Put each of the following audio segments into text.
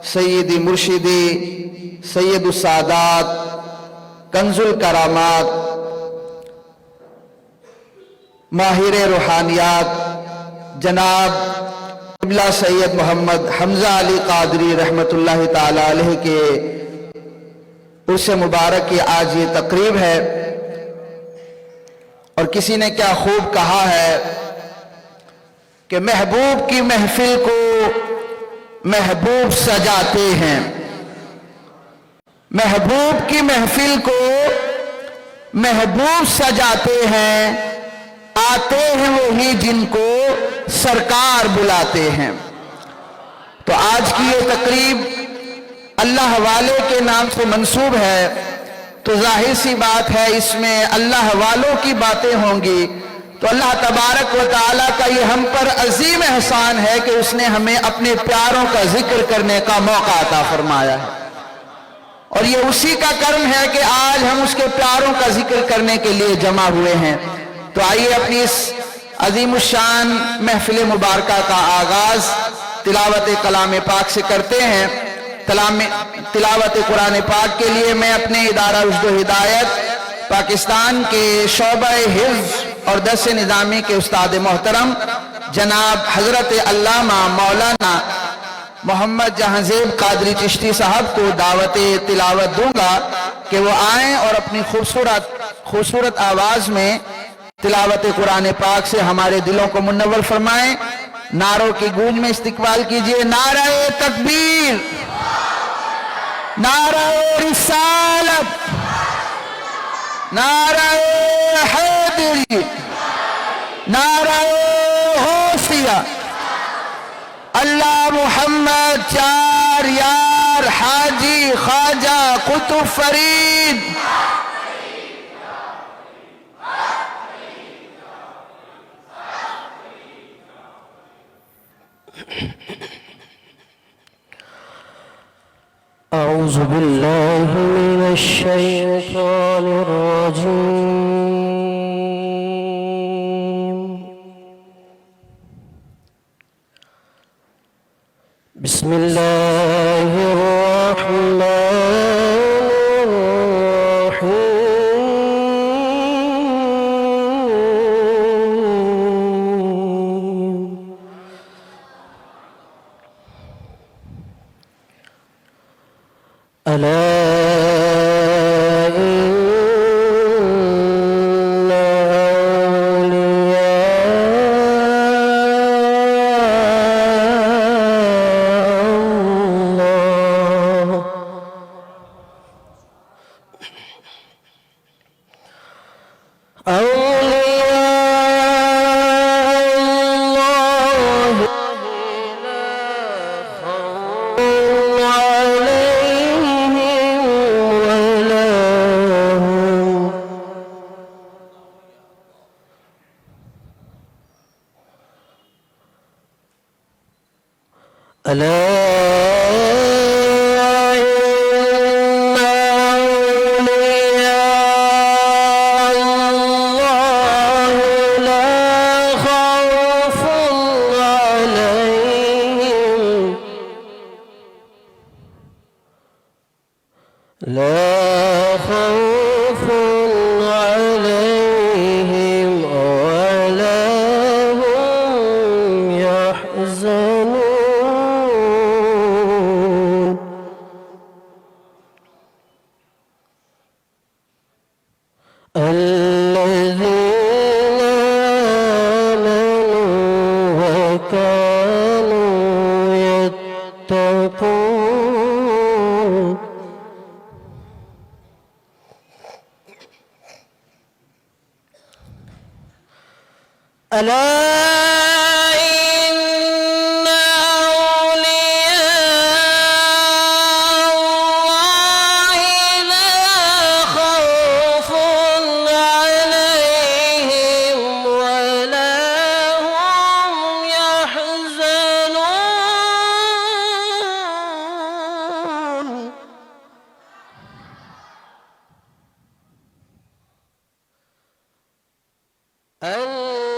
सैयदी मुर्शिदी सैयदुस सादात कंजुल करामात माहिर रूहानियात जनाब क़िबला सैयद मोहम्मद हमजा अली कादरी रहमतुल्लाहि ताला अलैह के उर्स मुबारक की आज ये तकरीब है। और किसी ने क्या खूब कहा है कि महबूब की महफिल को महबूब सजाते हैं, महबूब की महफिल को महबूब सजाते हैं, आते हैं वही जिनको सरकार बुलाते हैं। तो आज की ये तकरीब अल्लाह वाले के नाम से मंसूब है, तो जाहिर सी बात है इसमें अल्लाह वालों की बातें होंगी। तो अल्लाह तबारक व तआला का ये हम पर अजीम एहसान है कि उसने हमें अपने प्यारों का जिक्र करने का मौका अता फरमाया है। और ये उसी का कर्म है कि आज हम उसके प्यारों का जिक्र करने के लिए जमा हुए हैं। तो आइए अपनी इस अजीमुशान महफिल मुबारका का आगाज तिलावत कलाम पाक से करते हैं। तिलावत कुरान पाक के लिए मैं अपने इदारा रुश्द हिदायत पाकिस्तान के शोबा हिफ्ज़ और दर्स निज़ामी के उस्ताद मोहतरम जनाब हजरत अल्लामा मौलाना मोहम्मद जहांज़ेब कादरी चिश्ती साहब को दावत तिलावत दूंगा कि वो आएँ और अपनी खूबसूरत आवाज में तिलावत कुरान पाक से हमारे दिलों को मुनव्वर फरमाएं। नारों की गूंज में इस्तिकबाल कीजिए। नारे तकबीर, नारे रिसालत, नारे हैदरी, नारे होशिया, अल्लाह मुहम्मद चार यार हाजी ख्वाजा कुतुब फरीद। अऊज़ु बिल्लाहि मिनश शैतानिर रजीम। बिस्मिल्लाहिर रहमानिर रहीम। अला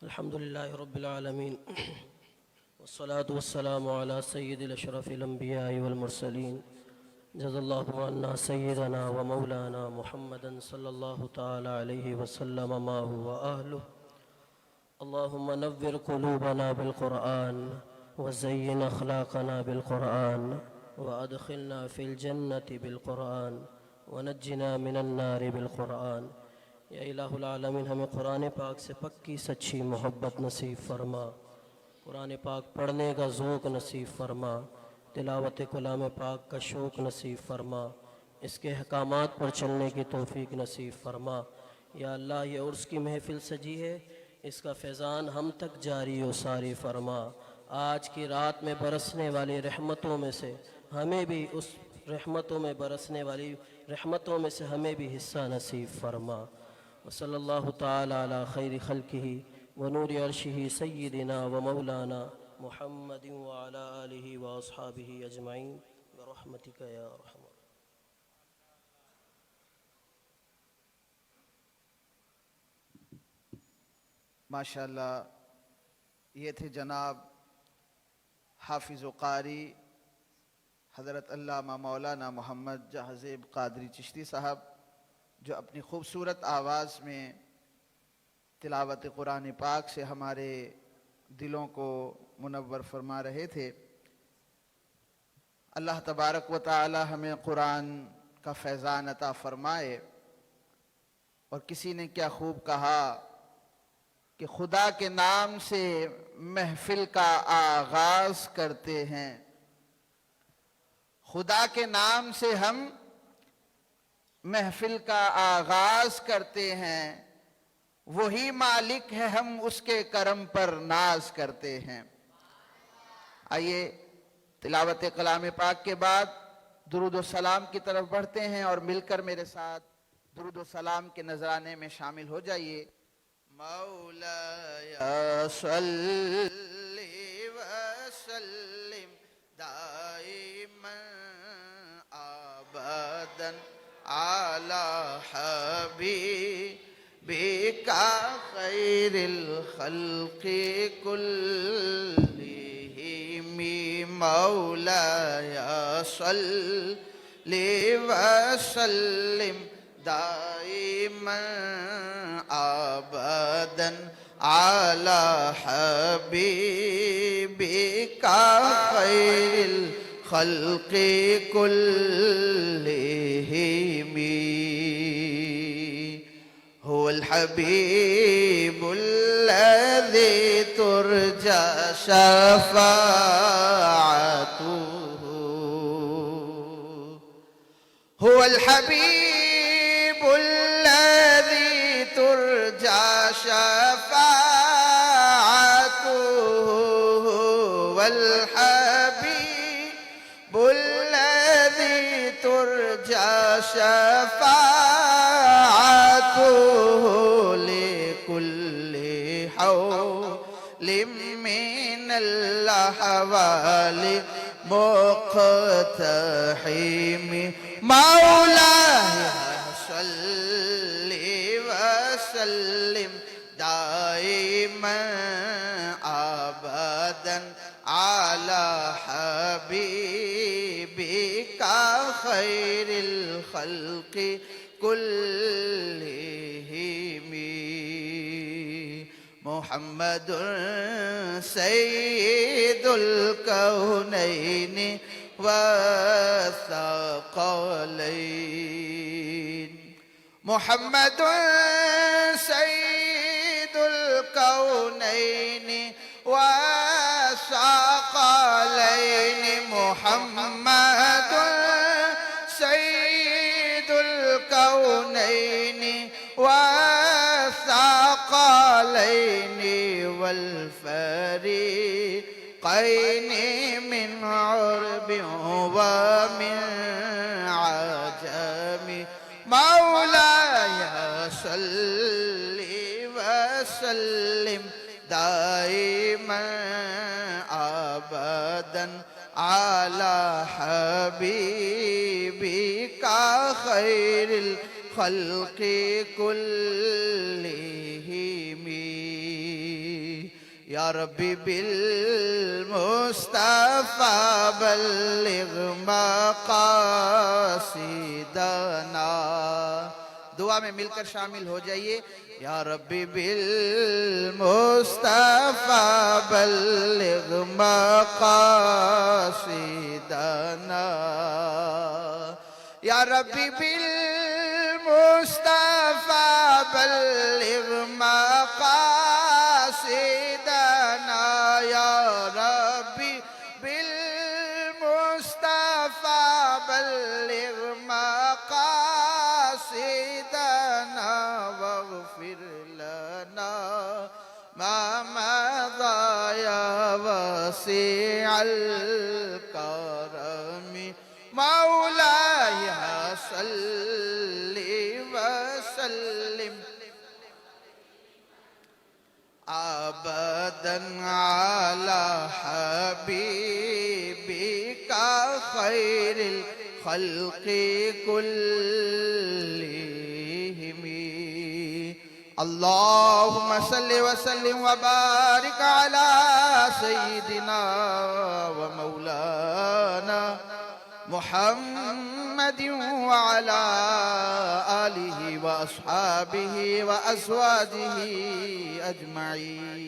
अल्हम्दुलिल्लाहि रब्बिल आलमीन वस्सलातु वस्सलामु अला सय्यिदिल अशरफिल अंबियाइ वल मुरसलीन जज़ल्लाहु अन्ना सय्यदना व मौलाना मुहम्मदन सल्लल्लाहु तआला अलैहि वसल्लम मा हुवा अहलुहु अल्लाहुम्मा नव्विर क़ुलूबना बिल क़ुरआन व ज़य्यिन अख़लाक़ना बिल क़ुरआन व अदख़िलना फ़िल जन्नति बिल क़ुरआन व नज्जिना मिनन नारि बिल क़ुरआन। या इलाहुल आलमीन, हमें कुरान पाक से पक्की सच्ची मोहब्बत नसीब फरमा, कुरान पाक पढ़ने का ज़ौक़ नसीब फरमा, तिलावत कलाम पाक का शौक़ नसीब फरमा, इसके अहकामात पर चलने की तौफ़ीक नसीब फरमा। या अल्लाह, ये उर्स की महफ़िल सजी है, इसका फैज़ान हम तक जारी व सारी फरमा। आज की रात में बरसने वाली रहमतों में से हमें भी उस रहमतों में बरसने वाली रहमतों में से हमें भी हिस्सा नसीब फरमा। वसल्लल्लाहु ताला अला खैरि खल्किही व नूरि अर्शिही सय्यिदिना व मौलाना मुहम्मदिन व अला आलिही व अस्हाबिही अजमाइन बिरहमतिका या अरहम। माशाअल्लाह, ये थे जनाब हाफिज़ व क़ारी हज़रत अल्लामा मौलाना मोहम्मद जहाज़ेब क़ादरी चिश्ती साहब, जो अपनी ख़ूबसूरत आवाज़ में तिलावत कुरान पाक से हमारे दिलों को मुनव्वर फरमा रहे थे। अल्लाह तबारक व तआला हमें कुरान का फैज़ान अता फ़रमाए। और किसी ने क्या खूब कहा कि खुदा के नाम से महफिल का आगाज़ करते हैं, खुदा के नाम से हम महफिल का आगाज़ करते हैं, वही मालिक है, हम उसके करम पर नाज करते हैं। आइए तिलावत कलाम पाक के बाद दुरूद व सलाम की तरफ बढ़ते हैं और मिलकर मेरे साथ दुरूद व सलाम के नजराने में शामिल हो जाइए। मौलाया सल्ली व सल्लिम दाइमन अबदन आला हबीबिका खैरिल खल्क़ि कुल्लिहिम। मौलाया सल्ली व सल्लिम दाइमन अबदन आला हबीबिका खैरिल खल्क़ि कुल्लिहिम। हुवल हबीबुल्लज़ी तुरजा शफ़ाअतुहु। हुवल हबीबुल्लज़ी तुरजा शफ़ाअतुहु। हुवल हबीबुल्लज़ी तुरजा शफ़ाअतुहु लिकुल्लि हौलिम मिनल अहवालि मुक़्तहिम। मौलाया सल्ली व सल्लिम दाइमन अबदन आला हबीबिका खैरिल खल्क़ि कुल्लिहिम। मुहम्मदुन सय्यिदुल कौनैनि व सक़लैन। मुहम्मदुन सय्यिदुल कौनैनि व सक़लैन। मुहम्मदुन सय्यिदुल कौनैनि व सक़लैन वल फ़रीक़ैन मिन अरबिन व मिन अजम। मौलाया सल्ली व सल्लिम दाइमन अबदन आला हबीबिका खैरिल खल्क़ि कुल्लिहिम। या रब्बी बिल मुस्तफा बल्लिग मकासिदना। दुआ में मिलकर शामिल हो जाइए। या रब्बी बिल मुस्तफा बल्लिग मकासिदना। या रब्बी बिल मुस्तफा बल्लिग मकासिदना। या रब्बी बिल मुस्तफा बल्लिग मकासिदना। वग़फिर लना मा मज़ा या वसीअल करमी मौलाय सल्लि वसल्लिम अबदन अला हबीबिका खैरिल खल्क़ि कुल्लिहिम। अल्लाहुम्मा सल्लि व सल्लिम व बारिक अला सय्यिदिना व मौलाना मुहम्मदिन व अला आलिहि व अस्हाबिहि व अज़वाजिहि अजमईन।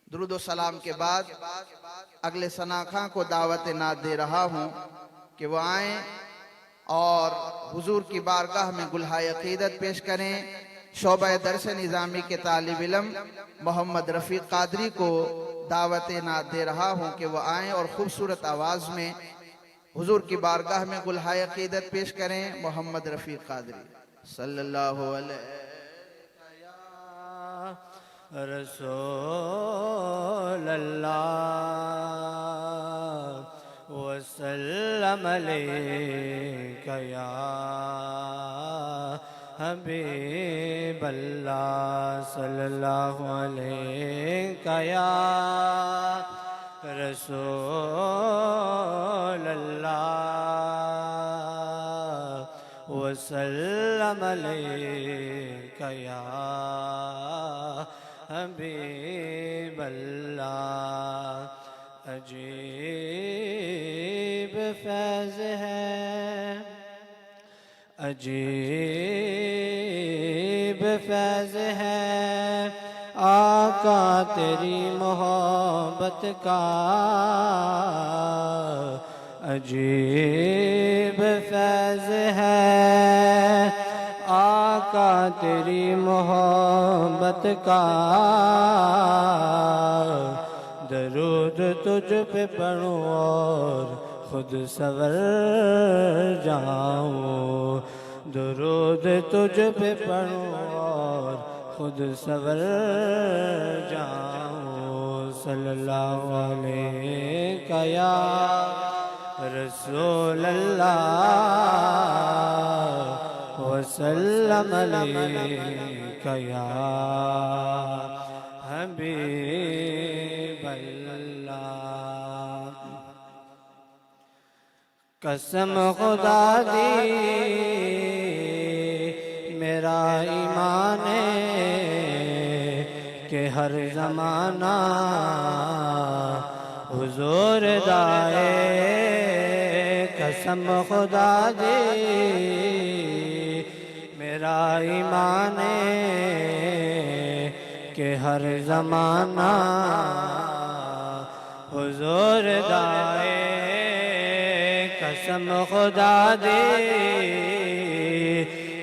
दुरूद व सलाम के बाद अगले सनाखा को दावत नात दे रहा हूँ कि वो आएँ और हुजूर की बारगाह में गुलहाए अकीदत पेश करें। शोबा दरस निज़ामी के तालिब इल्म मोहम्मद रफ़ीक कादरी को दावत नात दे रहा हूँ कि वो आएँ और खूबसूरत आवाज़ में हुजूर की बारगाह में गुलहाए अकीदत पेश करें। मोहम्मद रफ़ीक कादरी सल्लल्लाहु अलैहि रसूल अल्लाह वसल्लम अलैका या हबीब अल्लाह सल्लल्लाहु अलैका या रसूल अल्लाह वसल्लम अलैका या हबीब अल्लाह। अजीब फैज़ है, अजीब फैज़ है आका तेरी मोहब्बत का। अजीब फैज़ है आका तेरी मोहब्बत का। दरूद तुझ पे पढ़ूं और खुद सवर जाऊं। दरूद तुझ पे पढ़ूं और खुद सवर जाऊं। सल्लल्लाहु अलैका या रसूल अल्लाह वसल्लम अलैका या हबीब अल्लाह। कसम खुदा दी मेरा ईमान के हर ज़माना हुजूर दाए। कसम खुदा दी मेरा ईमान के हर ज़माना हुजूर दाए। कसम खुदा दी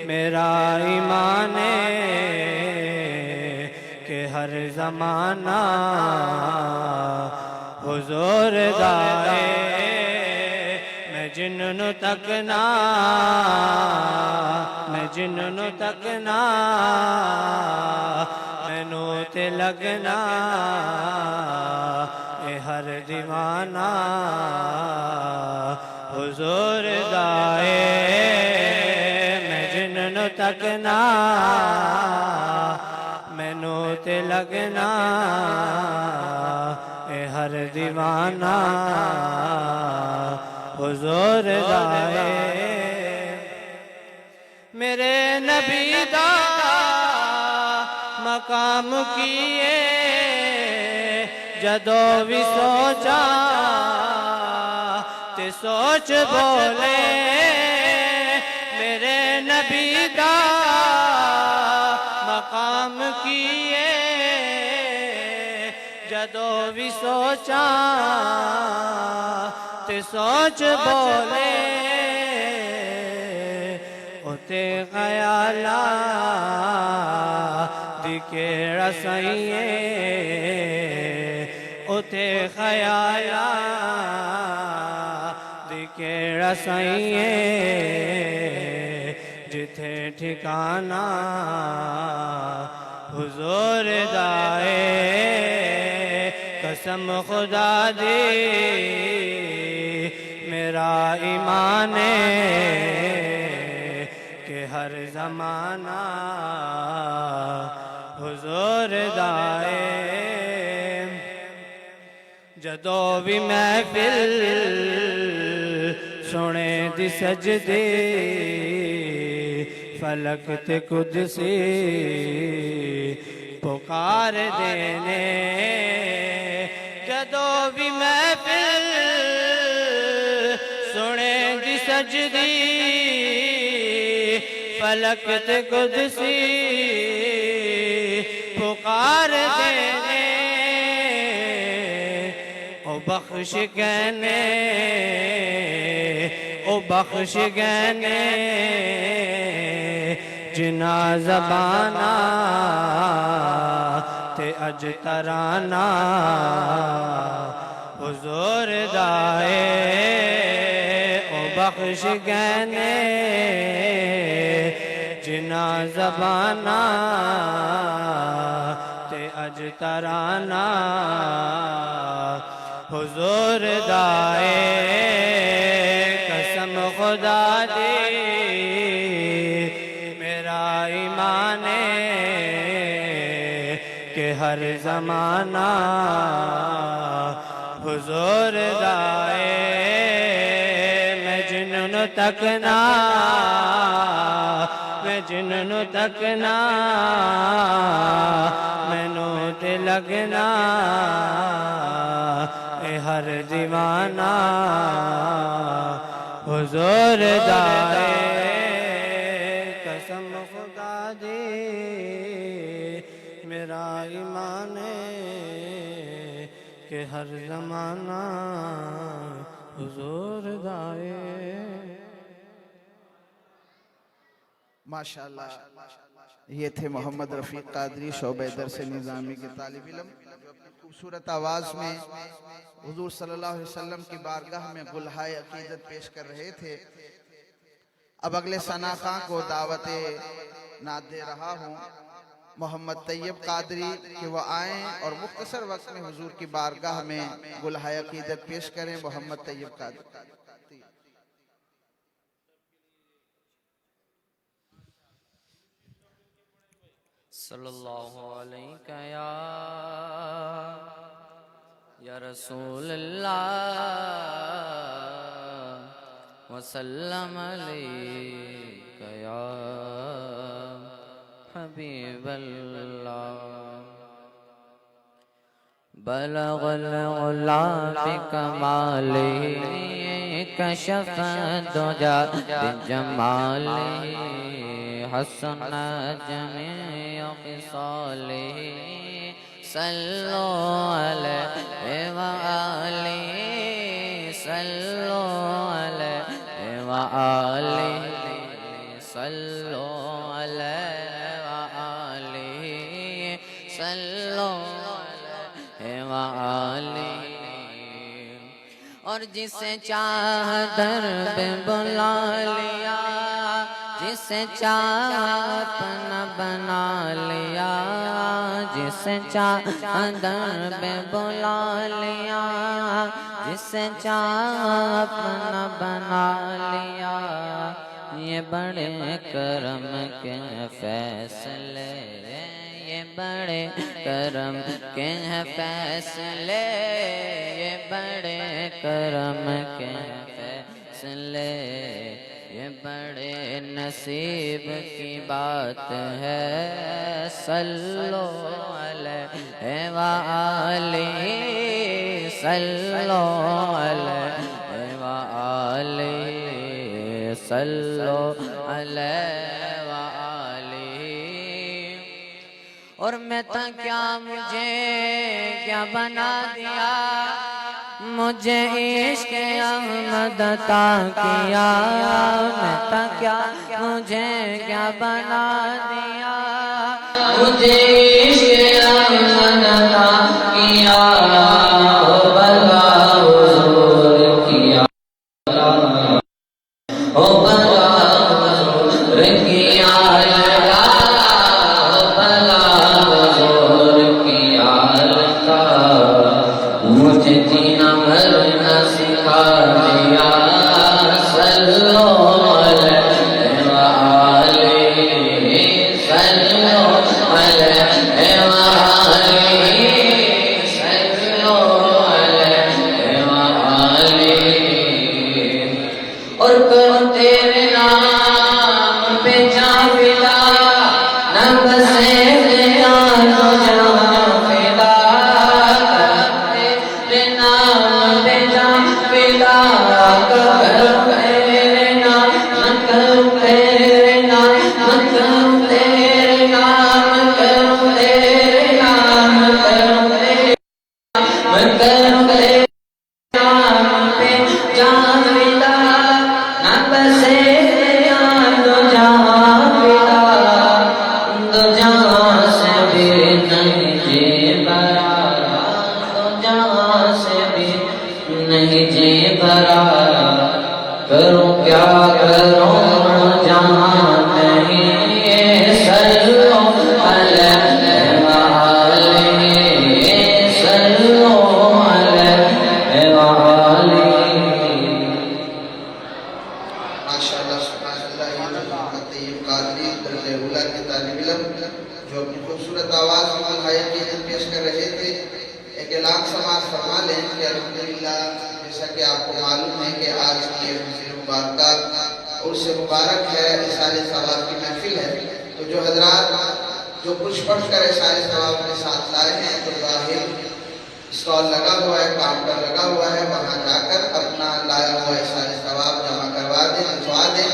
मेरा ईमान के हर ज़माना हुजूर दाए। मैं जिन्नु तकना, मैं जिन्नु तकना मैनू ते लगना ए हर दीवाना हुजूर दाए। मैं जिन्नु तकना मैनू ते लगना ए हर दीवाना हुजूर दाए। मेरे नबी दा मकाम किए जदों भी सोचा ते सोच बोले मेरे नबी दा मकाम किए जदों भी सोचा ते सोच बोले उते ख्याला दिखे रसाइए उते ख्याला दिखे रसाइए जिथे ठिकाना हुजूर दाए कसम खुदा दी मेरा ईमान के हर जमाना हुजूर दाए जदों भी महफिल सुने दी सजदे फलक ते कुदसी पुकार देने जदों भी महफिल सुने दी सजदी फलक ते कुदसी पुकार देने ओ बख्श कहने ओ बख्श कहने जिना ज़बाना ते अज तराना हुजूर दाए ओ बख्श कहने जिना ज़बाना ते अज तराना हुजूर दाए कसम खुदा दी मेरा ईमान के हर जमाना हुजूर दाए मैं जिन्नु तकना मैं जिन्नु तकना मैनू ते लगना हर दीवाना हुजूर दाए कसम खुदा दी मेरा ईमान के हर जमाना हुजूर दाए। माशाअल्लाह, ये थे मोहम्मद रफ़ीक कादरी शोबे दरस निज़ामी के तालिब इल्म जो अपनी खूबसूरत आवाज़ में हुजूर सल्लल्लाहु अलैहि वसल्लम की बारगाह में गुलहाए अकीदत पेश कर रहे थे। अब अगले सनाखा को दावत नात दे रहा हूँ मोहम्मद तैयब कादरी कि वो आएँ और मुख्तसर वक्त में हुजूर की बारगाह में गुलहाए अकीदत पेश करें। मोहम्मद तैयब कादरी। सल्लल्लाहु अलैका या रसूल अल्लाह वसल्लम अलैका या हबीब अल्लाह बलगल उला बिकमालिही कशफ दुजा बिजमालिही हसन जमीअ ख़िसालिही सल्लु अलैहि व आलिहि सल्लु अलैहि व आलिहि सल्लु अलैहि व आलिहि सल्लु अलैहि व आलिहि। और जिसे चाह दर पे बुला लिया जिसे चाह अपना बना लिया जिसे चाह दर पे बुला लिया जिसे चाह अपना बना लिया। ये बड़े करम के फैसले ये बड़े करम के फैसले ये बड़े करम के फैसले ये बड़े नसीब की बात है। सल्लो अलैहि व आलिहि, सल्लो अलैहि व आलिहि, सल्लो अलैहि व आलिहि। और मैं था क्या, मुझे क्या बना दिया, मुझे इश्क अहमद अता किया। मैं था क्या, मुझे क्या बना दिया, मुझे इश्क अहमद अता किया। ओ बला हुजूर किया, ओ बला हुजूर किया, ओ बला हुजूर किया। मुझे जीना मरना सिखा दिया। सल्लो अलैहि व आलिहि, सल्लो अलैहि व आलिहि, सल्लो अलैहि व आलिहि। और करो तेरे नाम पे जाफिला, न बसे तेरा तो जहां फिदा। तेरे नाम पे जाफिला, करो तेरे नाम, करो तेरे नाम, करो तेरे नाम, करो तेरे नाम, करो तेरे नाम, करो तेरे नाम पे जाफिला, न बसे तेरा तो जहां फिदा। तो जहां से भी नहीं जी भरा, तो जहां से भी नहीं जी भरा। करूं क्या करूं जहां नहीं। सल्लो अलैहि व आलिहि, सल्लो अलैहि व आलिहि। माशाअल्लाह सुभानअल्लाह। ये तय्यब कादरी दर्जे उला के तालिब इल्म जो अपनी खूबसूरत आवाज़ में मल्हाया कीमत पेश कर रहे थे, एक ऐलान समाज फरमा लें कि अल्हम्दुलिल्लाह, जैसा कि आपको मालूम है कि आज की महफिल मुबारक उर्स मुबारक है, इसाले सवाब की महफिल है। तो जो हजरात जो कुछ पढ़कर इसाले सवाब के साथ लाए हैं, तो बाहिर स्टॉल लगा हुआ है, काउंटर लगा हुआ है, वहाँ जाकर अपना लाया हुआ इसाले सवाब जमा करवा दें, भिजवा दें,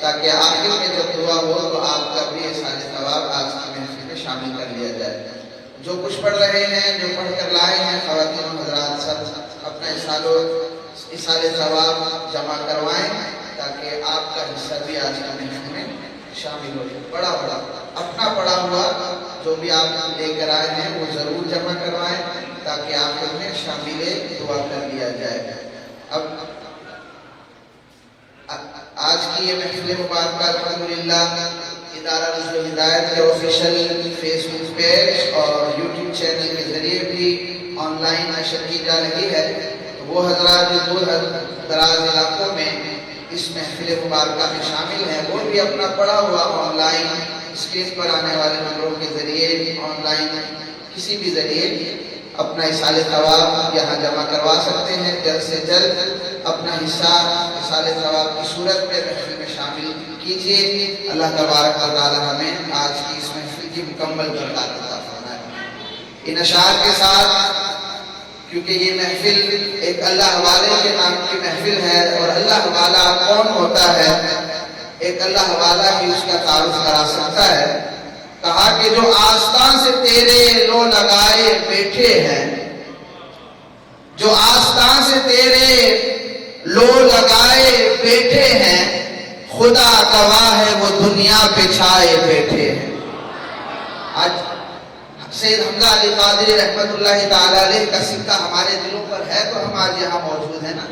ताकि आखिर में जब दुआ हो तो आपका भी इसाले सवाब आज की महफिल में शामिल कर लिया जाए। जो कुछ पढ़ रहे हैं, जो पढ़कर लाए हैं, ख़वातीन हज़रात सब अपना इसाले सवाब जमा करवाएं, ताकि आपका हिस्सा भी आज की महफिल में शामिल हो। बड़ा अपना पढ़ा हुआ जो भी आप लेकर आए हैं वो ज़रूर जमा करवाएं, ताकि आखिर में शामिल दुआ कर लिया जाए। अब आज की ये महफिल मुबारक अल्हम्दुलिल्लाह इदारा नुज़ुल हिदायत के ऑफिशियल फेसबुक पेज और यूट्यूब चैनल के जरिए भी ऑनलाइन नशर की जा रही है। तो वो हजरात जो दूर दराज इलाकों में इस महफिल मुबारक में शामिल हैं, वो भी अपना पढ़ा हुआ ऑनलाइन स्क्रीन पर आने वाले नंबरों के जरिए, ऑनलाइन किसी भी जरिए अपना इसाले सवाब यहाँ जमा करवा सकते हैं। जल्द से जल्द अपना हिस्सा इसाले सवाब की सूरत में महफिल में शामिल कीजिए। अल्लाह तबारक व तआला हमें आज की इस महफिल की मुकम्मल बरकत अता फरमाए। इन अशार के साथ, क्योंकि ये महफिल एक अल्लाह वाले के नाम की महफिल है, और अल्लाह वाला कौन होता है, एक अल्लाह वाला ही उसका तारुफ करा सकता है। कहा कि जो आस्तां से तेरे लो लगाए बैठे हैं, जो आस्तां से तेरे लो लगाए बैठे हैं, खुदा गवाह है वो दुनिया पे छाए बैठे हैं। आज सैयद हमजा अली कादरी रहमतुल्लाहि ताला अलैह का सिक्का हमारे दिलों पर है, तो हम आज यहाँ मौजूद है ना।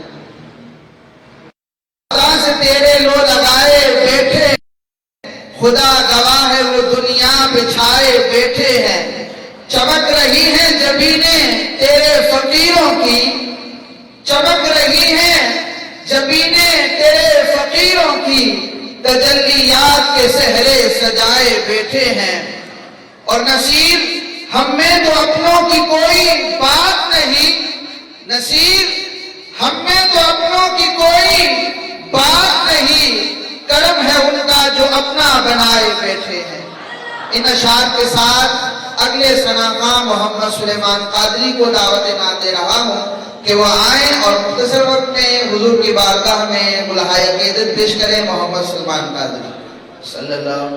खुदा से तेरे लो लगाए बैठे, खुदा गवाह है वो दुनिया पे छाए बैठे हैं। चमक रही है जबीने तेरे फकीरों की, चमक रही है जबीने तेरे फकीरों की, तजल्लियात के सहरे सजाए बैठे हैं। और नसीर हम में तो अपनों की कोई बात नहीं, नसीर हम में तो अपनों की कोई बात नहीं, करम है उनका जो अपना बनाए बैठे हैं। इन अशार के साथ अगले सनाखा मोहम्मद सुलेमान कादरी को दावत ना दे रहा हूँ कि वह आए और मुख्तसर वक्त में हुजूर की बारगाह में बुलहाए अकीदत पेश करें। मोहम्मद सुलेमान कादरी सल्लल्लाहु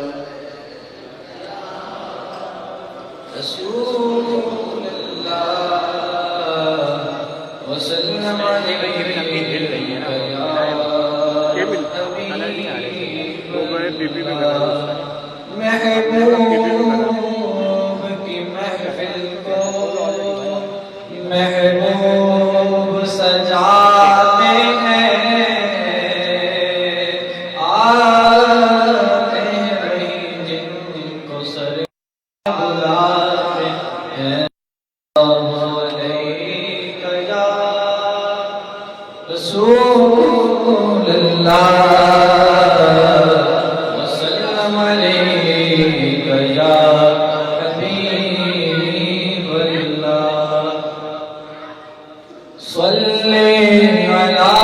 महबूब की महफिल को महबूब सजाते हैं, आते वही जिनको सर बुलाते हैं। रसूल अल्लाह वसल्लम अलैका या हबीब अल्लाह, सल्ले अला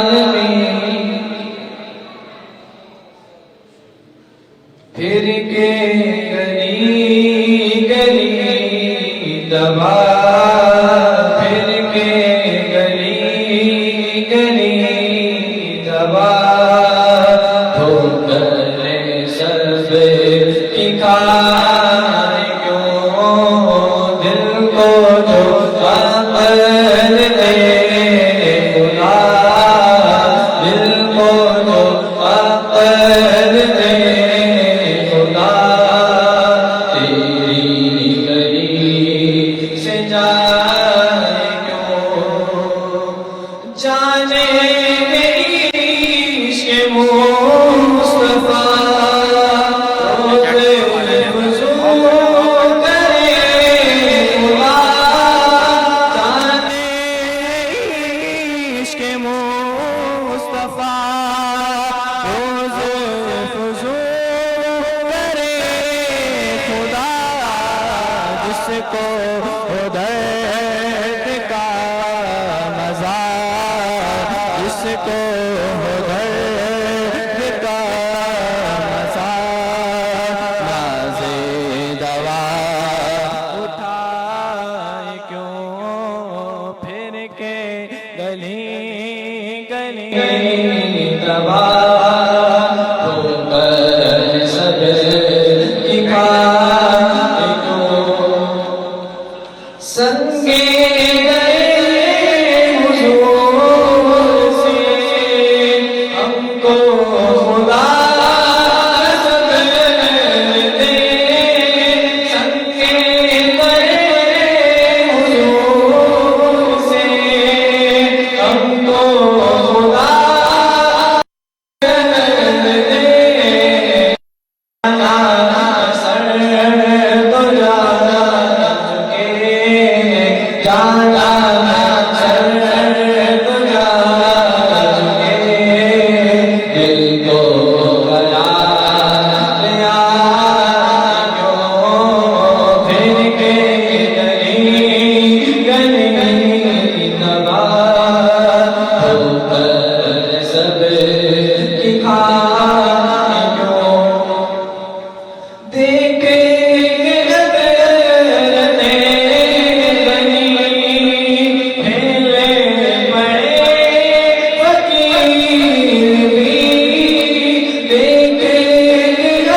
नबी। फिर के गली गली दबा, फिर के गली गली दबा, ठोकरे सब की खाए क्यों दिल को जो अकल दे खुदा, दिल को जो अकल दे खुदा, तेरी गली से जाए क्यों, जाने मेरी इश्क़ मुस्तफ़ा रोज़े वज़ू करे खुदा, जाने इश्क़ मुस्तफ़ा रोज़े वज़ू करे खुदा, जिसको दर्द का मज़ा, जिसको दर्द का मज़ा, नाज़े दवा उठाए क्यों, फिर के गली गली दवा, ठोकर सब की खाए क्यों, संगे गए हुजूर से हमको खुदा सबर दे, संगे गए हुजूर से हमको खुदा सबर दे, सर तो जाना चुके, जाना सर तो जाना चुके, दिल को गला लिया क्यों, फिर के गली गली दबा, ठोकर सब की खाए क्यों, देखे नज़रते बनी, हिले पड़े फकीर भी, देखे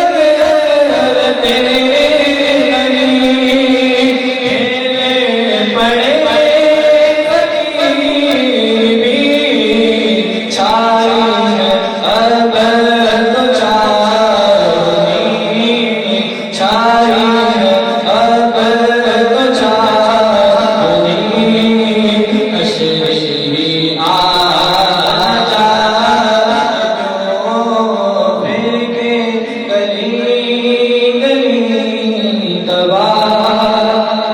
नज़रते बनी, हिले पड़े फकीर भी, छाई है अब तो चांदनी, छाई है अब तो चांदनी, अशरी आ जा क्यों, फिर के गली गली दबा,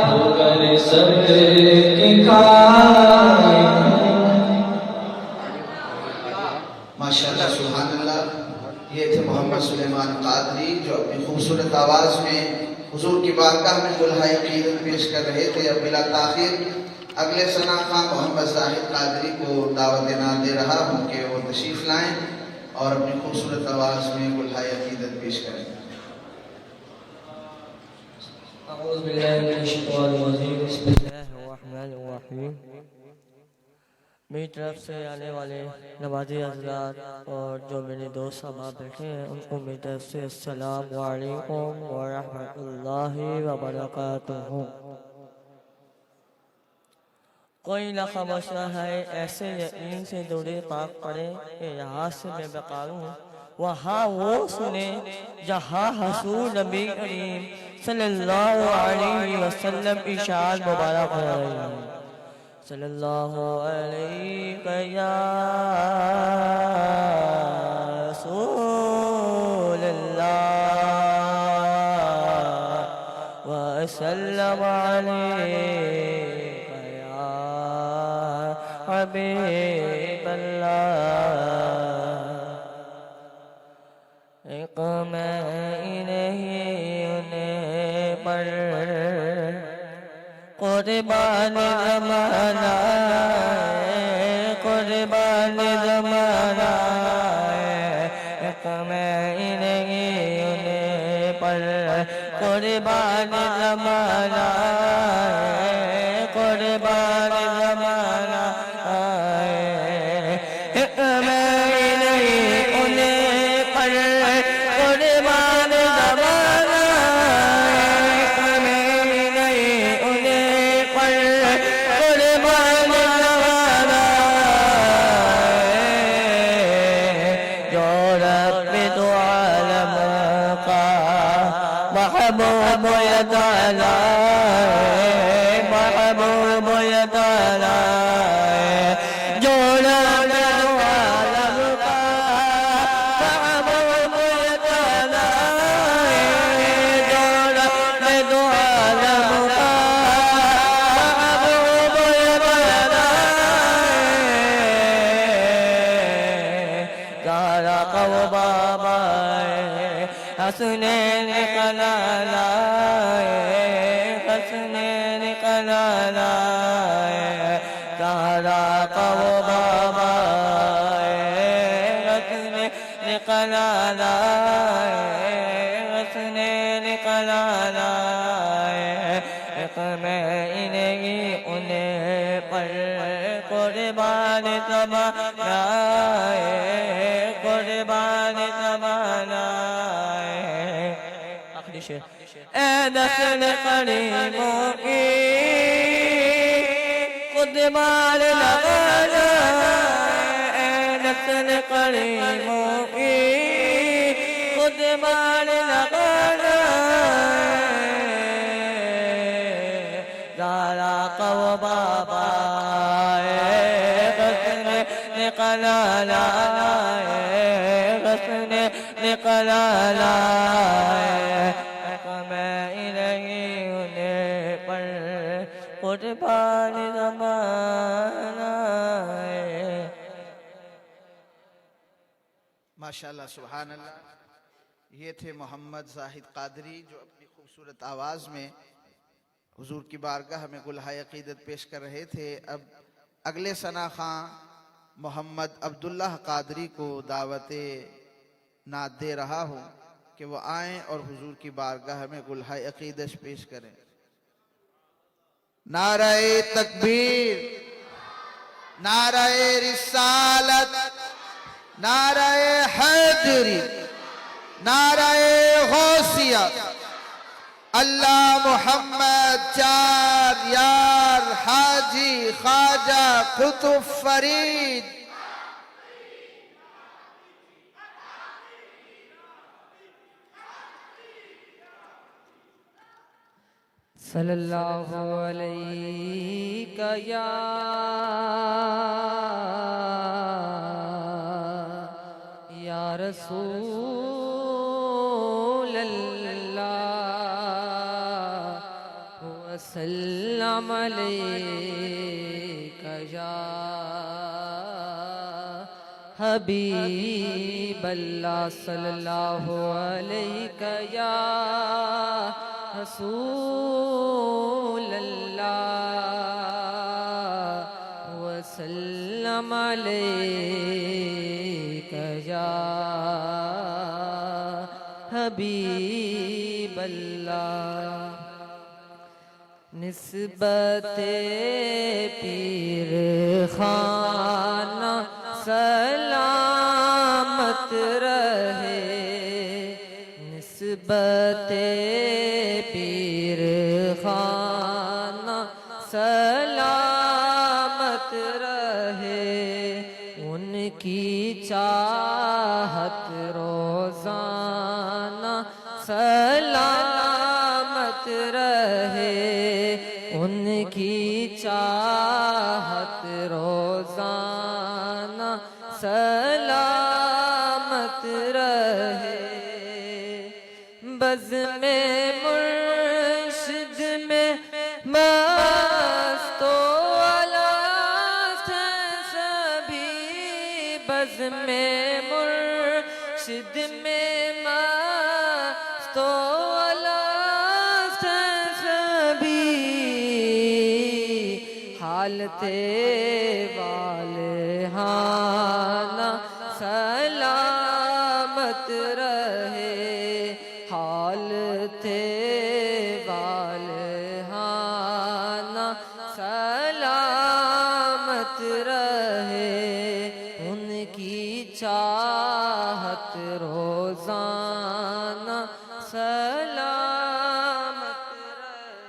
होकर सब की खाए। माशाअल्लाह सुभान अल्लाह। ये थे मोहम्मद सुलेमान कादरी जो अपनी खूबसूरत आवाज़ में हुजूर की बारगाह में बुलहाए अकीदत पेश कर रहे थे। अब बिला ताखिर अगले सनाखा मोहम्मद जाहिद कादरी को दावत ना दे रहा हूँ कि वो तशरीफ़ लाएँ और अपनी खूबसूरत आवाज़ में गुलहाए अकीदत पेश करें। बिस्मिल्लाहिर्रहमानिर्रहीम। मेरी तरफ से आने वाले नवाज़ी हज़रात और जो मेरे दोस्त साहब बैठे हैं उनको मेरी तरफ से अस्सलाम वालेकुम व रहमतुल्लाहि व बरकातुहू। कोई न खामोशा है ऐसे यकीन से दूरी पाक पड़े कि यहाँ से मैं बेकारूं वहाँ वो सुने जहाँ हसूर नबी करीम सल्लल्लाहु अलैहि वसल्लम की शान मुबारक हो रही है। सल्लल्लाहु अलैहि या रसूलल्लाह व सल्लम अलैका या हबीबल्लाह। एक मैं नहीं उन्हें पर कुर्बान ज़माना कुर्बान ज़माना एक मैं नहीं उन्हें पर कुर्बान ज़माना कुर्बान ज़माना एक मैं नहीं उन्हें पर कुर्बान ज़माना एक मैं नहीं उन्हें पर कुर्बान ज़माना जो रब दो आलम का महबूब या ताला महबूब या ताला जो रब दो आलम का महबूब या ताला जो रब दो आलम का महबूब या ताला तारा कब बाबा हसने निकला लाए हसने निकला लाए तारा कब बाबा हसने निकला लाए हसने निकला लाए एक मैं इन्हीं उन्हें पर कुर्बान ज़माना कुर्बान ज़माना। आखिरी शेर ए नस्ल करीमों की खुद मार लगाना ए नस्ल करीमों की खुद मार लगाना दारा कव बाबा हसने निकला लाए हसने निकला लाए मैं नहीं उन्हें पर कुर्बान ज़माना। माशाल्लाह सुभान अल्लाह। ये थे मोहम्मद जाहिद कादरी जो अपनी खूबसूरत आवाज़ में हुजूर की बारगाह में गुलहाए अकीदत पेश कर रहे थे। अब अगले सना खां मोहम्मद अब्दुल्लाह कादरी को दावत नात दे रहा हूँ कि वो आएँ और हुजूर की बारगाह में गुलहाए अकीदत पेश करें। नाराए तकबीर नाराए रिसालत नाराए हैदरी नाराए गौसिया अल्लाह मोहम्मद चार यार हाजी ख्वाजा कुतुब फरीद। सल्लल्लाहु अलैहि या रसूल अल्लाह वसल्लम अलैका या हबीब अल्लाह सल्लल्लाहु अलैका या रसूल अल्लाह वसल्लम अलैका या हबीब अल्लाह। निस्बते पीर खाना सलामत रहे, निस्बते पीर खाना सलामत रहे। उनकी चाहत रोजाना सलामत रहे, उनकी चाहत रोजाना सलामत रहे। बज़ में मुर्शिद में मस्तो अलस्त सभी, बज़ में मुर्शिद में मस्तो अलस्त सभी। हालते वाले हाना सलामत रहे, हालते वाले हाना सलामत रहे। उनकी चाहत रोजाना सलामत रहे।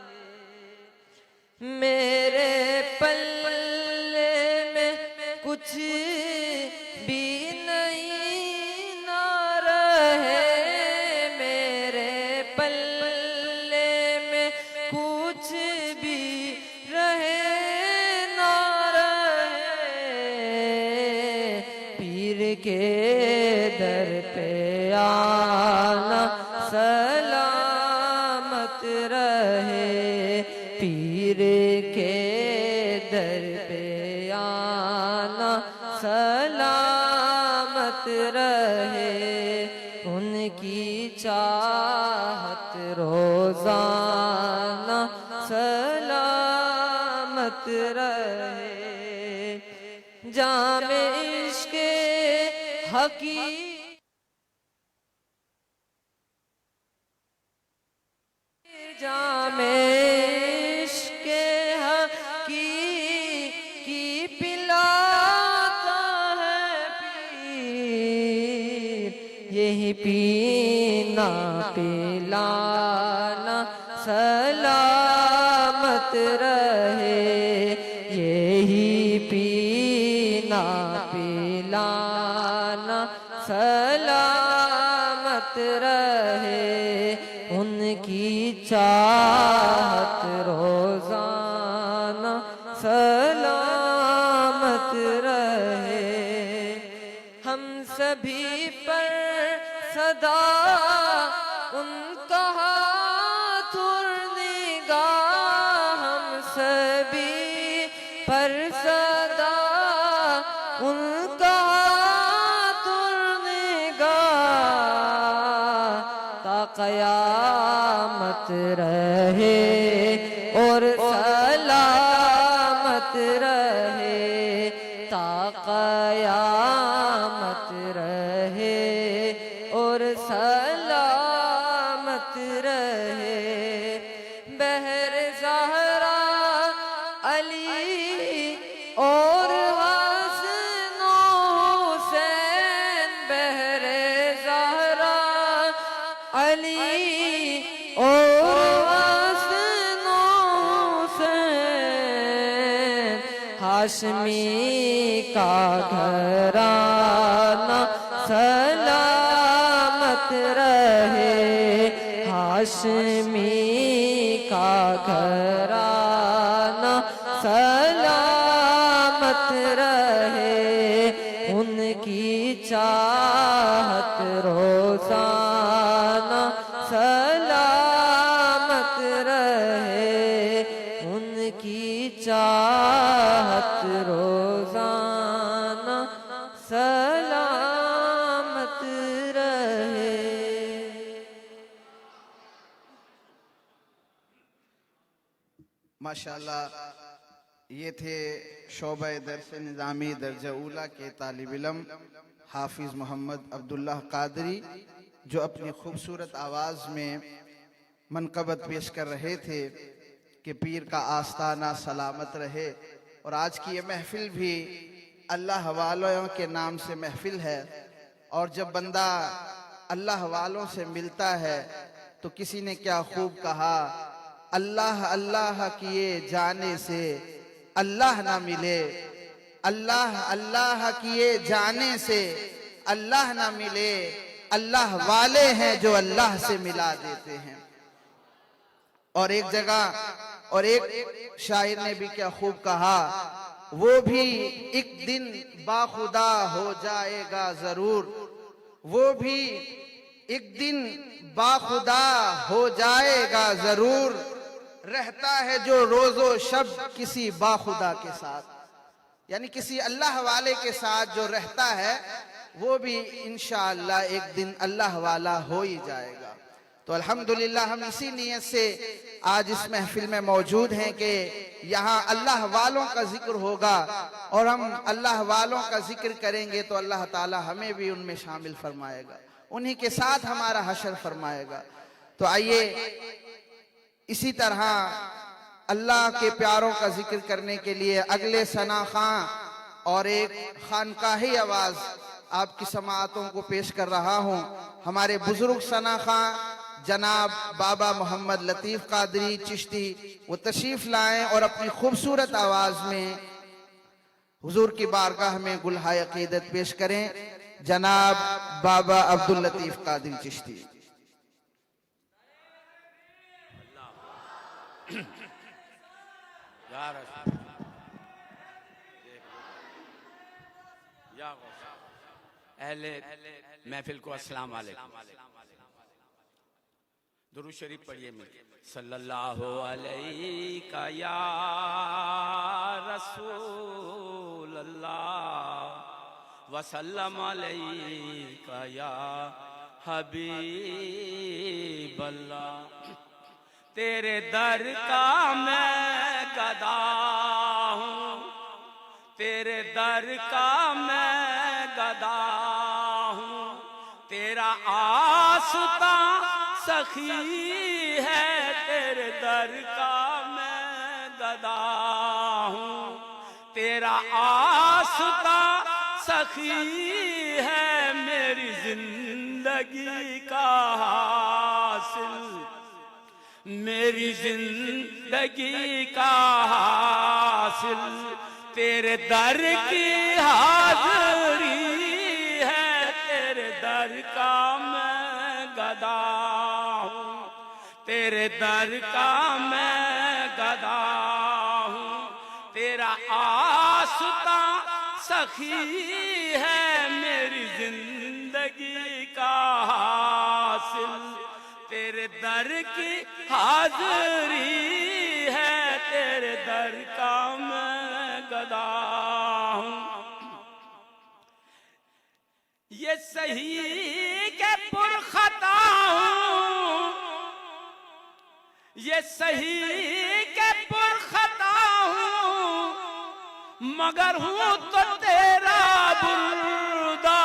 मेरे पल्ले में कुछ भी नहीं ना रहे, मेरे पल्ले में कुछ भी रहे ना रहे। पीर के दर पे आना सलामत रहे, पीर के दर पे आना सलामत रहे। उनकी चाहत रोजाना सलामत रहे। जामे इश्क़े हकी जामे इश्क़े हकीकी पिलाता है पीर, यही पीना पिलाना सलामत रहे, यही पीना पिलाना सलामत रहे। उनकी चाहत रोजाना सलामत रहे। हम सभी पर सदा उनका हाथ और निगाह, हम सभी पर सदा उनका हाथ और निगाह। ता क़यामत रहे और सलामत रहे, ता क़यामत रहे और सलामत रहे। बहर ज़हरा अली और हसन हुसैन, बहर ज़हरा अली और हसन हुसैन। हाशमी का घराना सलामत रहे, हाशमी का घराना सलामत रहे। उनकी चाहत रोजाना सलामत रहे, उनकी चाहत रोजाना सलामत रहे। माशाअल्लाह, ये थे शोबा दर्स निज़ामी दर्जा उला के तालिब इल्म हाफिज़ मोहम्मद अब्दुल्लाह कादरी। जो अपनी खूबसूरत आवाज़ में मनक़बत पेश कर रहे थे कि पीर का आस्ताना सलामत रहे। और आज की ये महफिल भी अल्लाह वालों के नाम से महफिल है। और जब बंदा अल्लाह वालों से मिलता है तो किसी ने क्या खूब कहा, अल्लाह अल्लाह किए जाने से अल्लाह ना मिले, अल्लाह अल्लाह किए जाने से अल्लाह ना मिले, अल्लाह वाले हैं जो अल्लाह से मिला देते हैं। और एक जगह और एक शायर ने भी क्या खूब कहा, वो भी एक दिन बाखुदा हो जाएगा जरूर, वो भी एक दिन बाखुदा हो जाएगा जरूर, रहता है जो रोजो शब किसी बाखुदा के साथ। यानी किसी अल्लाह वाले के साथ जो रहता है वो भी इंशाअल्लाह एक दिन अल्लाह वाला हो ही जाएगा। तो अल्हम्दुलिल्लाह हम इसी नीयत से आज इस महफिल में मौजूद हैं कि यहाँ अल्लाह वालों का जिक्र होगा और हम अल्लाह वालों का जिक्र करेंगे तो अल्लाह ताला हमें भी उनमें शामिल फरमाएगा, उन्हीं के साथ हमारा हशर फरमाएगा। तो आइए इसी तरह अल्लाह के प्यारों का जिक्र करने के लिए अगले सना खां और एक खानकाही आवाज आपकी समाअतों को पेश कर रहा हूँ। हमारे बुजुर्ग सना खां जनाब बाबा मोहम्मद लतीफ़ कादरी चिश्ती वो तशरीफ लाएं और अपनी खूबसूरत आवाज में हुजूर की बारगाह में गुलहाए अकीदत पेश करें। जनाब बाबा अब्दुल लतीफ़ कादरी चिश्ती। अहले महफिल को अस्सलाम वालेकुम। दुरूद शरीफ पढ़िए मिलके। सल्लल्लाहु अलैका या रसूल अल्लाह वसल्लम अलैका या हबीब अल्लाह। तेरे दर का मैं गदा हूँ, तेरे दर का मैं गदा हूँ, तेरा आस्ता सखी है, तेरे दर का मैं गदा हूँ, तेरा आस्ता सखी है, मेरी जिंदगी का हासिल, मेरी जिंदगी का हासिल, तेरे दर की हाज़री है, तेरे दर का मैं गदा हूँ, तेरे दर का मैं गदा हूँ, तेरा आस्ता सखी है, मेरी जिंदगी का हासिल, तेरे दर की हाज़री है, तेरे दर का मैं गदा हूँ। ये सही के पुरखता हूँ, ये सही के पुरखता हूँ, मगर हूँ तो तेरा बुर्दा।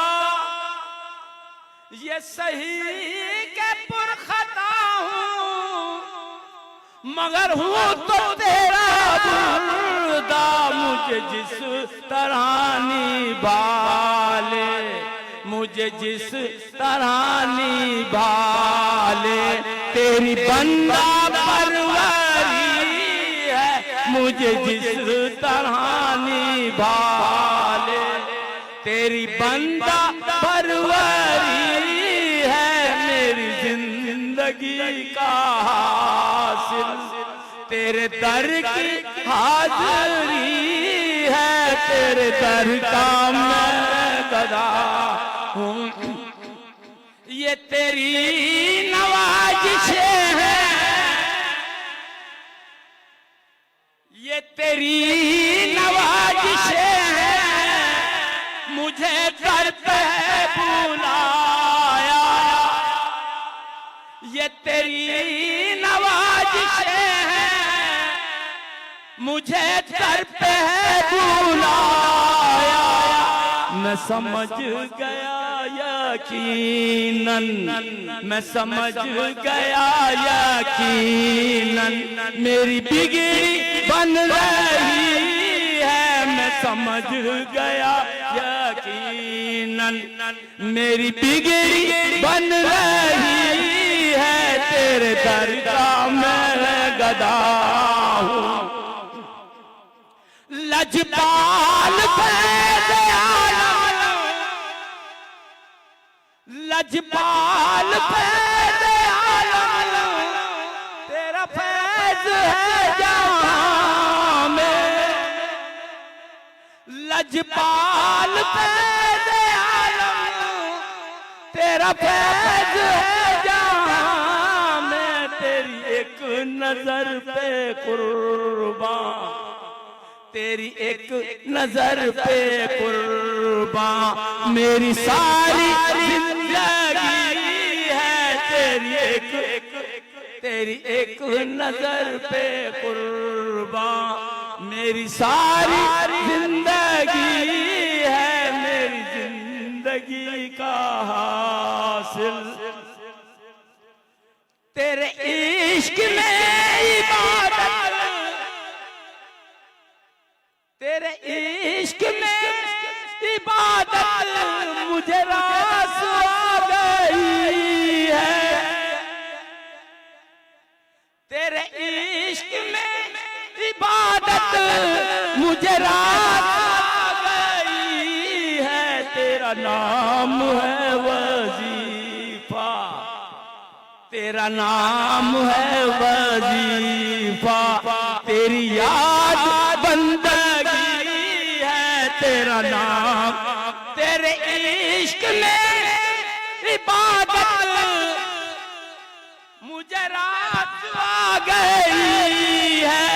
ये सही के पुरखता हूँ, मगर हूँ तो तेरा बुर्दा। मुझे जिस तरह निभाले, मुझे जिस तरह निभाले, तेरी बंदा परवरी है, मुझे जिस तरह निभाले, तेरी बंदा परवरी है, मेरी जिंदगी का हासिल, तेरे दर की हाज़री है, तेरे दर का मैं गदा हूँ। ये तेरी नवाज़िशें हैं, ये तेरी नवाज़िशें हैं, मुझे दर पे बुलाया। ये तेरी नवाज़िशें हैं, मुझे दर पे बुलाया। मैं समझ गया यकीनन, मैं समझ गया यकीनन, मेरी बिगड़ी बन रही है, मैं समझ गया यकीनन, मेरी बिगड़ी बन रही है, तेरे दर का मैं गदा हूँ। लजपाल फैज़ आलम, लजपाल फैज़ आलम, तेरा फैज़ है जहाँ में। लजपाल फैज़ आलम, तेरा फैज़ है जहाँ में। तेरी एक नजर पे कुर्बान, तेरी एक नजर पे कुर्बान, मेरी सारी जिंदगी है। तेरी एक नजर पे कुर्बान, मेरी सारी जिंदगी है, मेरी जिंदगी का हासिल। तेरे इश्क में इबादत, तेरे इश्क में इबादत, मुझे रास आ गई है। तेरे इश्क में इबादत, मुझे रास आ गई है। तेरा नाम है वजीफा, तेरा नाम है वजीफा, तेरी याद बंदगी है। तेरा नाम, तेरे इश्क में इबादत, मुझे रात आ गई है।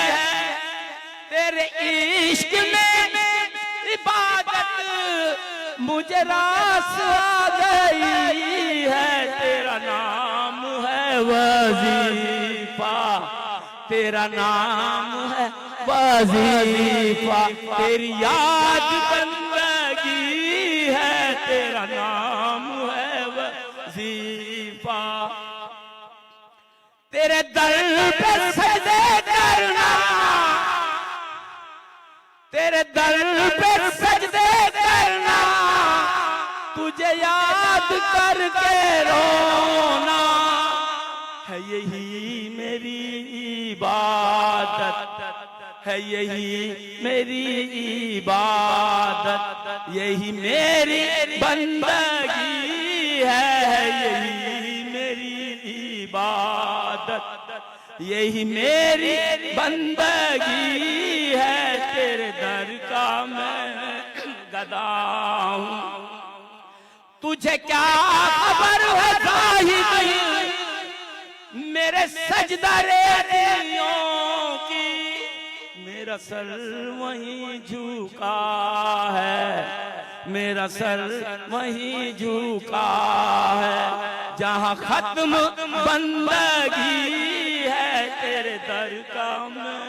तेरे इश्क में इबादत, मुझे रास आ गई है। तेरा नाम है वजीफा, तेरा नाम है वजीफा, तेरी याद बंदगी है। तेरा नाम है वजीफा, तेरे दर पे सजदे करना, तेरे दर पे सजदे करना, तुझे याद करके रोना है। यही मेरी इबादत है, यही मेरी इबादत, यही मेरी बंदगी है। यही मेरी इबादत, यही मेरी बंदगी है। तेरे दर का मैं गदा हूँ। तुझे क्या खबर है ज़ाहिद, मेरे सजदारेज़ियों की। मेरा सर वहीं झुका है, मेरा सर वहीं झुका है, जहाँ खत्म बंदगी है। तेरे दर का मैं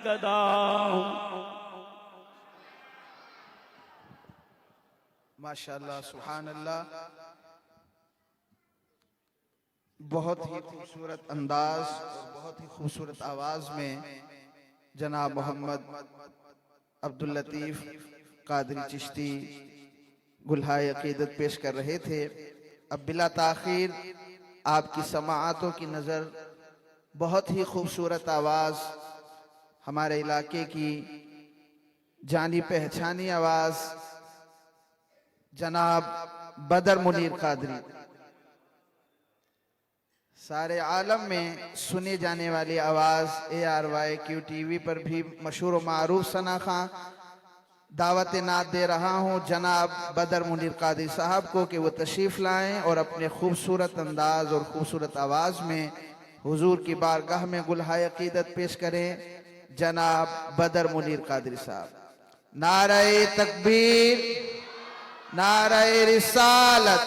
गदा हूँ। माशाअल्लाह, सुभान अल्लाह। बहुत ही खूबसूरत अंदाज और बहुत ही खूबसूरत आवाज में जनाब मोहम्मद अब्दुल लतीफ कादरी चिश्ती गुल्हाए अकीदत पेश कर रहे थे। अब बिला ताखीर आपकी समाअतों की नज़र बहुत ही खूबसूरत आवाज़, हमारे इलाके की जानी पहचानी आवाज़ जनाब बदर मुनीर कादरी, सारे आलम में सुने जाने वाली आवाज़ ARYQ TV पर भी मशहूर व मारूफ सना खां दावत नात दे रहा हूँ जनाब बदर मुनीर कादरी साहब को कि वो तशरीफ़ लाएं और अपने खूबसूरत अंदाज और खूबसूरत आवाज़ में हुजूर की बारगाह में गुल्हाए अकीदत पेश करें। जनाब बदर मुनीर कादरी साहब। नारे तकबीर, नारे रिसालत,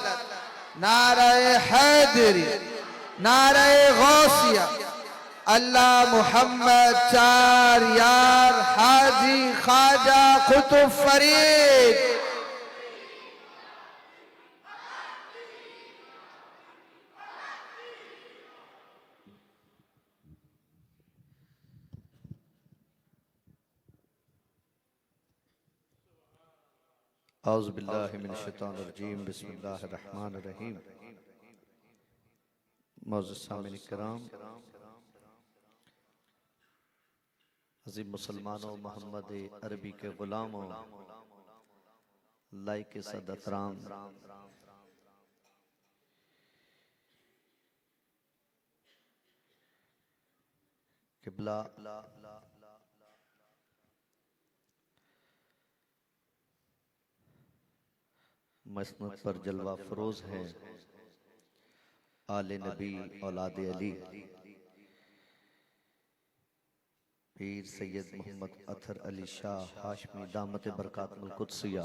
नारे हैदरी, नारे गौसिया, अल्लाह मुहम्मद चार यार हाजी ख्वाजा कुतुब फरीद। औज़ुबिल्लाहिमिनश्शैतानिर्रजीम बिस्मिल्लाहिर्रहमानिर्रहीम। मौजूद सामीन किराम, अज़ीम मुसलमानों, मोहम्मद अरबी के गुलामों, लाइक सदत राम, किबला मसनद पर जलवा फरोज है आले नबी औलाद अली पीर सैयद मोहम्मद अतर अली शाह हाशमी दामत बरकातुल कुद्सिया।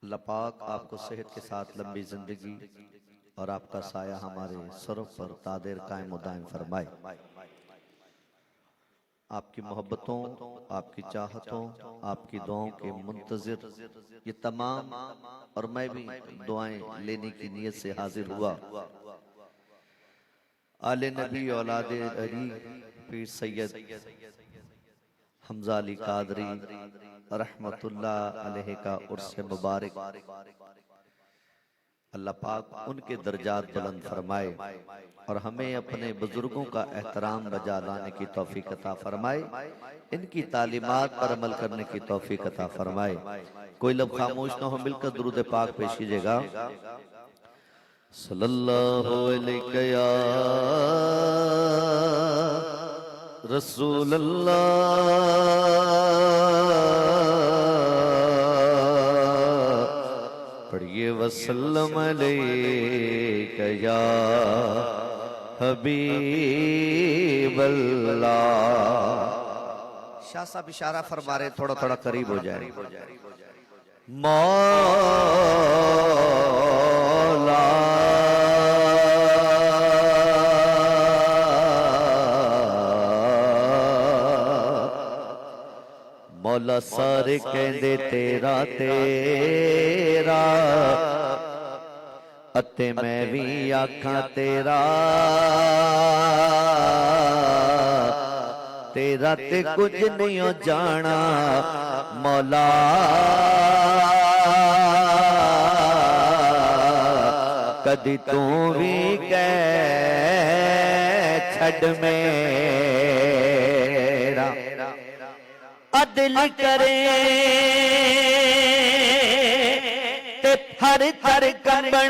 अल्लाह पाक आपको सेहत के साथ लंबी जिंदगी और आपका साया हमारे सरों पर तादेर कायम व दायम फरमाए। आपकी मोहब्बतों, आपकी चाहतों, आपकी दुआओं के मुंतजिर ये तमाम, और मैं भी दुआएं लेने की नीयत से हाजिर हुआ। आले नबी औलाद अली पीर सैयद हमजा अली कादरी रहमतुल्लाह अलैहि का उर्स मुबारक, अल्लाह पाक उनके दर्जात बुलंद फरमाए और हमें अपने बुजुर्गों का एहतराम बजा लाने की तौफीक अता फरमाए, इनकी तालीमात पर अमल करने की तौफीक अता फरमाए। कोई लब खामोश न हो, मिलकर दुरूद पाक पेश कीजिएगा। सल्लल्लाहु अलैहि या रसूल अल्लाह, पढ़िए वसल्लम अलैका या हबीब अल्लाह। शाह साहब इशारा फरमा रहे, थोड़ा थोड़ा करीब हो जाए। मौला मौला सारे कहंदे तेरा तेरा, अते मैं भी आखां तेरा तेरा, ते कुछ नहीं हो जाना मौला। कदी तू भी कह छड़ मेरा, अदल करे ते हर थर कंबण